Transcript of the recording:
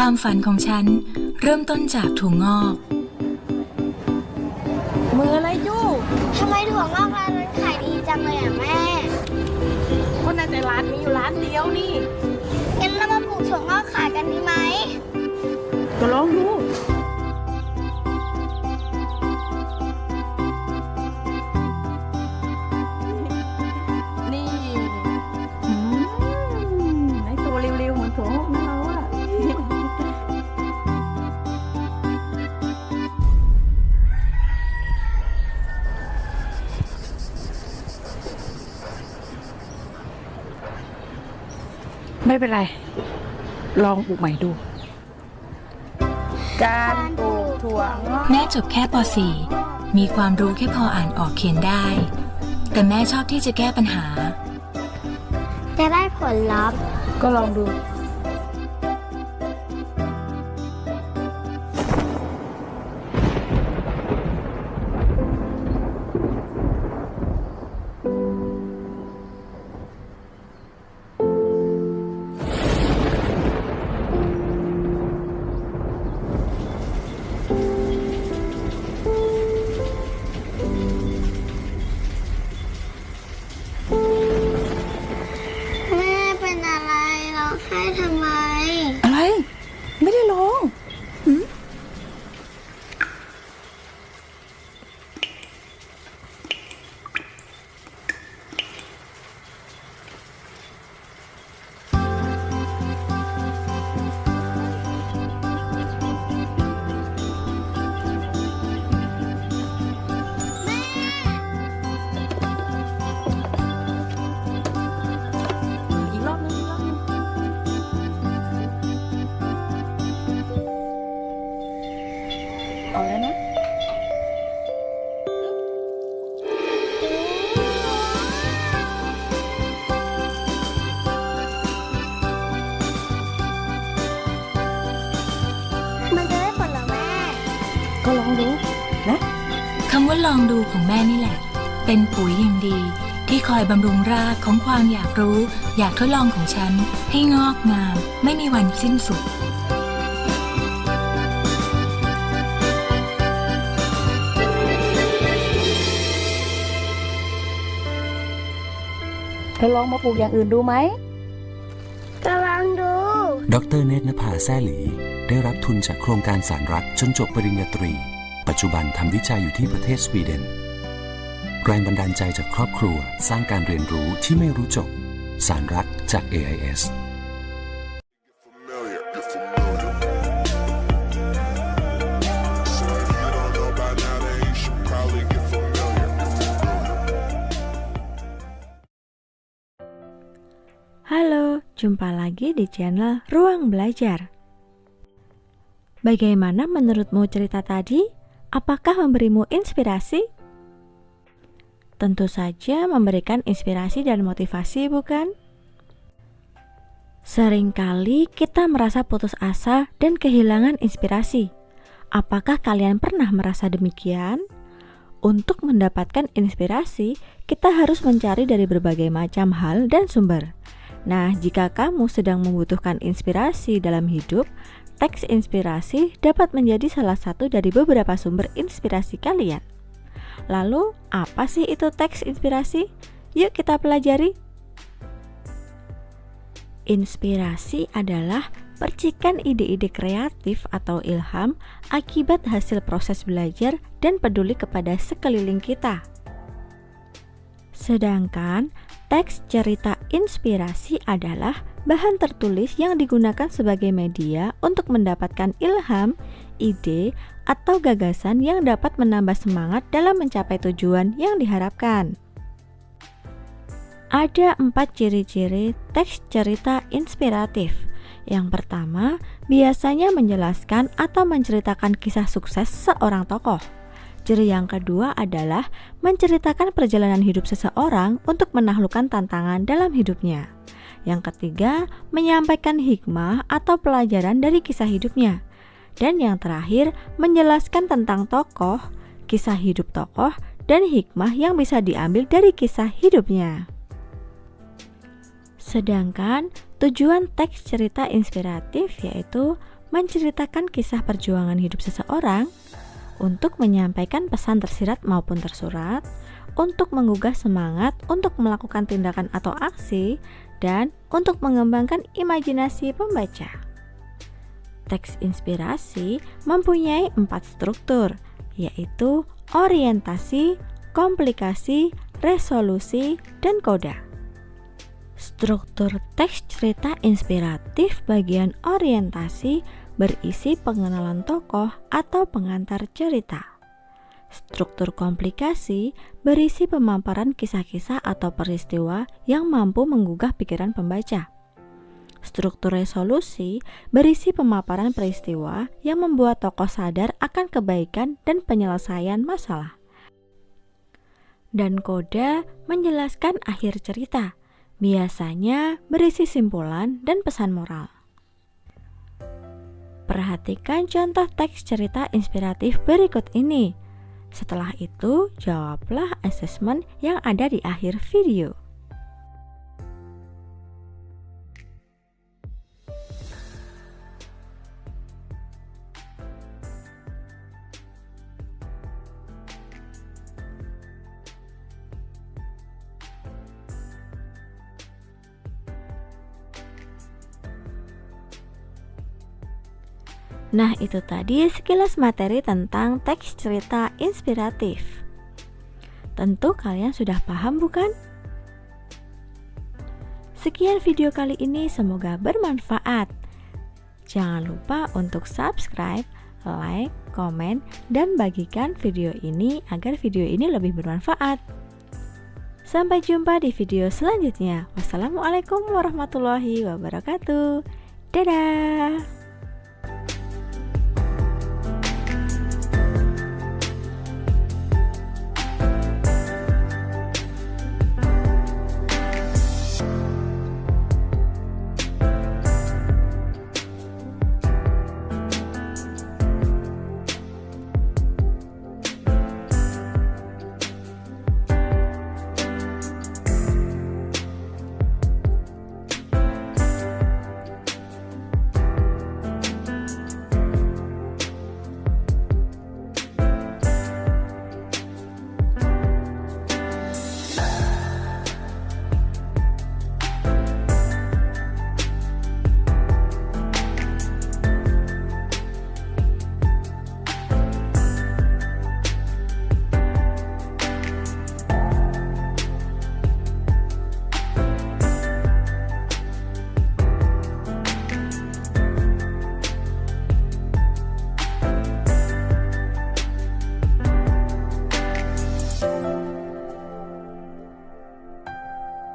ความฝันของฉันเริ่มต้นจากถั่วงอก มืออะไรจู้ ทำไมถั่วงอกร้านนั้นขายดีจังเลยอ่ะแม่ ก็น่าจะร้านมีอยู่ร้านเดียวนี่ งั้นเรามาปลูกถั่วงอกขายกันดีไหม ก็ลองดูนี่ไอตัวเร็วๆเหมือนถั่วงอกนะเราอะ ไม่เป็นไร ลองปลูกใหม่ดู การปลูกถั่วงอก แม่จบแค่ป .4 มีความรู้แค่พออ่านออกเขียนได้ แต่แม่ชอบที่จะแก้ปัญหา จะได้ผลลัพธ์ ก็ลองดู แม่เป็นอะไรร้องไห้ทำไม อะไร ไม่ได้ลองอีกรอบนึงเอาแล้วนะ มันจะได้ผลเหรอแม่ ก็ลองดูนะ คำว่าลองดูของแม่นี่แหละ เป็นปุ๋ยอย่างดีที่คอยบำรุงรากของความอยากรู้ อยากทดลองของฉันให้งอกงามไม่มีวันสิ้นสุด เธอลองมาปลูกอย่างอื่นดูไหม จะลองดู ดรเนตรนภาแซ่หลีได้รับทุนจากโครงการสารรัฐจนจบปริญญาตรี ปัจจุบันทำวิจัยอยู่ที่ประเทศสวีเดน แรงบันดาลใจจากครอบครัวสร้างการเรียนรู้ที่ไม่รู้จบ สารรัฐจาก AIS familiar, you're familiar. So if you don't know by now, then you should probably get familiar. Halo, jumpa lagi di channel Ruang Belajar. Bagaimana menurutmu cerita tadi? Apakah memberimu inspirasi? Tentu saja memberikan inspirasi dan motivasi, bukan? Seringkali kita merasa putus asa dan kehilangan inspirasi. Apakah kalian pernah merasa demikian? Untuk mendapatkan inspirasi, kita harus mencari dari berbagai macam hal dan sumber. Nah, jika kamu sedang membutuhkan inspirasi dalam hidup, teks inspirasi dapat menjadi salah satu dari beberapa sumber inspirasi kalian. Lalu, apa sih itu teks inspirasi? Yuk kita pelajari. Inspirasi adalah percikan ide-ide kreatif atau ilham akibat hasil proses belajar dan peduli kepada sekeliling kita. Sedangkan teks cerita inspirasi adalah bahan tertulis yang digunakan sebagai media untuk mendapatkan ilham, ide, atau gagasan yang dapat menambah semangat dalam mencapai tujuan yang diharapkan. Ada 4 ciri-ciri teks cerita inspiratif. Yang pertama, biasanya menjelaskan atau menceritakan kisah sukses seorang tokoh. Ciri yang kedua adalah menceritakan perjalanan hidup seseorang untuk menaklukkan tantangan dalam hidupnya. Yang ketiga, menyampaikan hikmah atau pelajaran dari kisah hidupnya. Dan yang terakhir, menjelaskan tentang tokoh, kisah hidup tokoh, dan hikmah yang bisa diambil dari kisah hidupnya. Sedangkan tujuan teks cerita inspiratif yaitu menceritakan kisah perjuangan hidup seseorang, untuk menyampaikan pesan tersirat maupun tersurat, untuk menggugah semangat untuk melakukan tindakan atau aksi, dan untuk mengembangkan imajinasi pembaca. Teks inspirasi mempunyai 4 struktur, yaitu orientasi, komplikasi, resolusi, dan koda. Struktur teks cerita inspiratif bagian orientasi berisi pengenalan tokoh atau pengantar cerita. Struktur komplikasi berisi pemaparan kisah-kisah atau peristiwa yang mampu menggugah pikiran pembaca. Struktur resolusi berisi pemaparan peristiwa yang membuat tokoh sadar akan kebaikan dan penyelesaian masalah. Dan koda menjelaskan akhir cerita, biasanya berisi simpulan dan pesan moral. Perhatikan contoh teks cerita inspiratif berikut ini. Setelah itu, jawablah asesmen yang ada di akhir video. Nah, itu tadi sekilas materi tentang teks cerita inspiratif. Tentu kalian sudah paham, bukan? Sekian video kali ini, semoga bermanfaat. Jangan lupa untuk subscribe, like, komen, dan bagikan video ini agar video ini lebih bermanfaat. Sampai jumpa di video selanjutnya. Wassalamualaikum warahmatullahi wabarakatuh. Dadah!